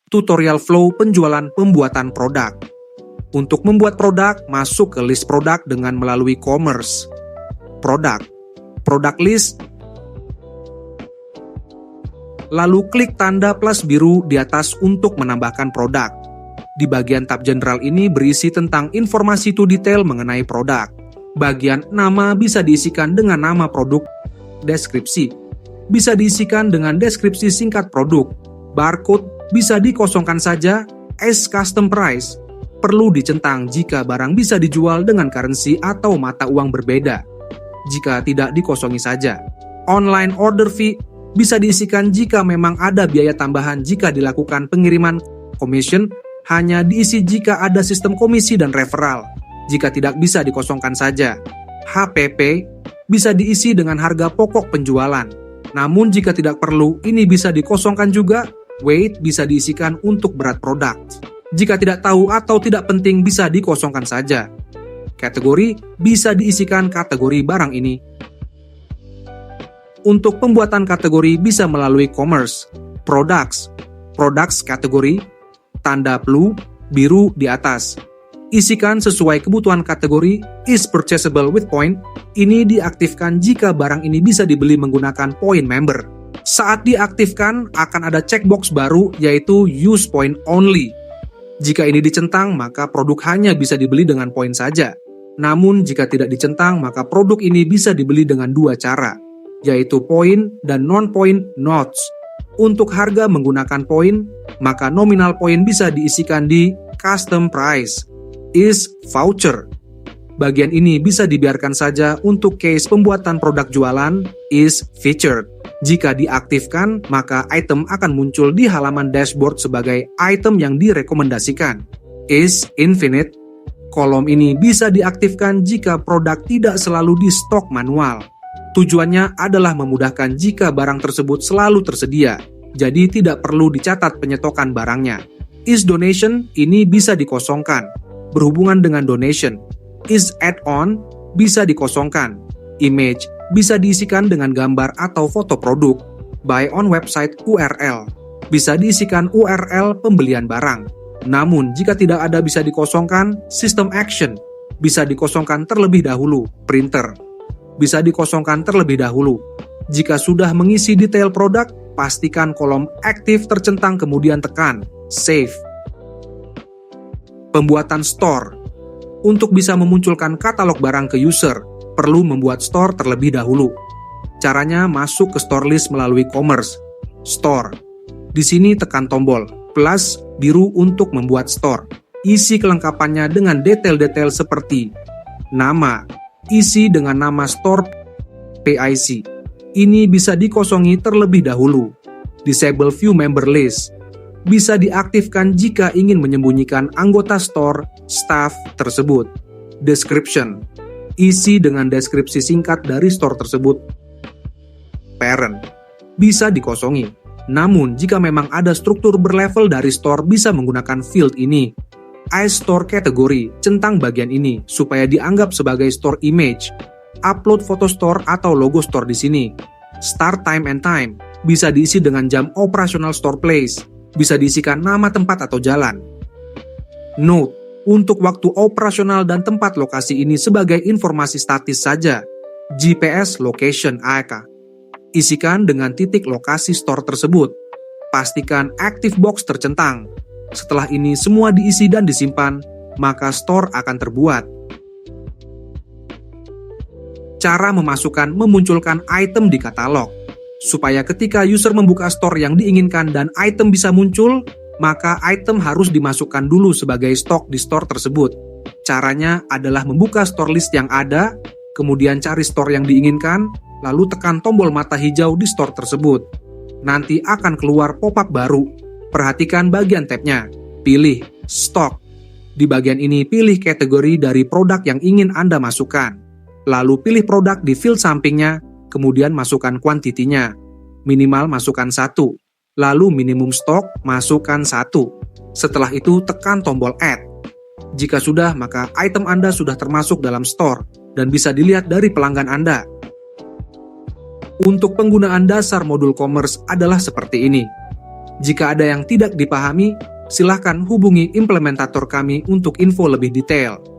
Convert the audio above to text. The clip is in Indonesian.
Tutorial flow penjualan pembuatan produk. Untuk membuat produk, masuk ke list produk dengan melalui commerce. Produk list. Lalu klik tanda plus biru di atas untuk menambahkan produk. Di bagian tab general ini berisi tentang informasi to detail mengenai produk. Bagian nama bisa diisikan dengan nama produk, deskripsi. Bisa diisikan dengan deskripsi singkat produk. Barcode bisa dikosongkan saja, as custom price. Perlu dicentang jika barang bisa dijual dengan currency atau mata uang berbeda. Jika tidak dikosongi saja. Online order fee bisa diisikan jika memang ada biaya tambahan jika dilakukan pengiriman. Commission hanya diisi jika ada sistem komisi dan referral. Jika tidak bisa dikosongkan saja. HPP bisa diisi dengan harga pokok penjualan. Namun jika tidak perlu, ini bisa dikosongkan juga. Weight bisa diisikan untuk berat produk. Jika tidak tahu atau tidak penting bisa dikosongkan saja. Kategori bisa diisikan kategori barang ini. Untuk pembuatan kategori bisa melalui commerce. Products kategori, tanda biru di atas. Isikan sesuai kebutuhan kategori, is purchasable with point. Ini diaktifkan jika barang ini bisa dibeli menggunakan point member. Saat diaktifkan, akan ada checkbox baru yaitu use point only. Jika ini dicentang, maka produk hanya bisa dibeli dengan poin saja. Namun jika tidak dicentang, maka produk ini bisa dibeli dengan dua cara, yaitu poin dan non-point notes. Untuk harga menggunakan poin, maka nominal poin bisa diisikan di custom price, is voucher. Bagian ini bisa dibiarkan saja untuk case pembuatan produk jualan, is featured. Jika diaktifkan, maka item akan muncul di halaman dashboard sebagai item yang direkomendasikan. Is infinite. Kolom ini bisa diaktifkan jika produk tidak selalu di stok manual. Tujuannya adalah memudahkan jika barang tersebut selalu tersedia, jadi tidak perlu dicatat penyetokan barangnya. Is donation ini bisa dikosongkan, berhubungan dengan donation. Is add-on bisa dikosongkan. Image bisa diisikan dengan gambar atau foto produk. Buy on website URL bisa diisikan URL pembelian barang. Namun jika tidak ada bisa dikosongkan. System action bisa dikosongkan terlebih dahulu. Printer bisa dikosongkan terlebih dahulu. Jika sudah mengisi detail produk, pastikan kolom aktif tercentang kemudian tekan save. Pembuatan store. Untuk bisa memunculkan katalog barang ke user, perlu membuat store terlebih dahulu. Caranya masuk ke store list melalui commerce. Store. Di sini tekan tombol plus biru untuk membuat store. Isi kelengkapannya dengan detail-detail seperti nama. Isi dengan nama store PIC. Ini bisa dikosongi terlebih dahulu. Disable view member list. Bisa diaktifkan jika ingin menyembunyikan anggota store, staff tersebut. Description. Isi dengan deskripsi singkat dari store tersebut. Parent. Bisa dikosongi. Namun, jika memang ada struktur berlevel dari store bisa menggunakan field ini. iStore kategori, centang bagian ini supaya dianggap sebagai store image. Upload foto store atau logo store di sini. Start time and time, bisa diisi dengan jam operasional store place. Bisa diisikan nama tempat atau jalan. Note, untuk waktu operasional dan tempat lokasi ini sebagai informasi statis saja. GPS location AEK. Isikan dengan titik lokasi store tersebut. Pastikan active box tercentang. Setelah ini semua diisi dan disimpan, maka store akan terbuat. Cara memunculkan item di katalog. Supaya ketika user membuka store yang diinginkan dan item bisa muncul, maka item harus dimasukkan dulu sebagai stok di store tersebut. Caranya adalah membuka store list yang ada, kemudian cari store yang diinginkan, lalu tekan tombol mata hijau di store tersebut. Nanti akan keluar pop-up baru. Perhatikan bagian tabnya. Pilih Stock. Di bagian ini pilih kategori dari produk yang ingin Anda masukkan. Lalu pilih produk di field sampingnya, kemudian masukkan kuantitinya. Minimal masukkan 1. Lalu minimum stok masukkan 1. Setelah itu tekan tombol Add. Jika sudah, maka item Anda sudah termasuk dalam store dan bisa dilihat dari pelanggan Anda. Untuk penggunaan dasar modul commerce adalah seperti ini. Jika ada yang tidak dipahami, silakan hubungi implementator kami untuk info lebih detail.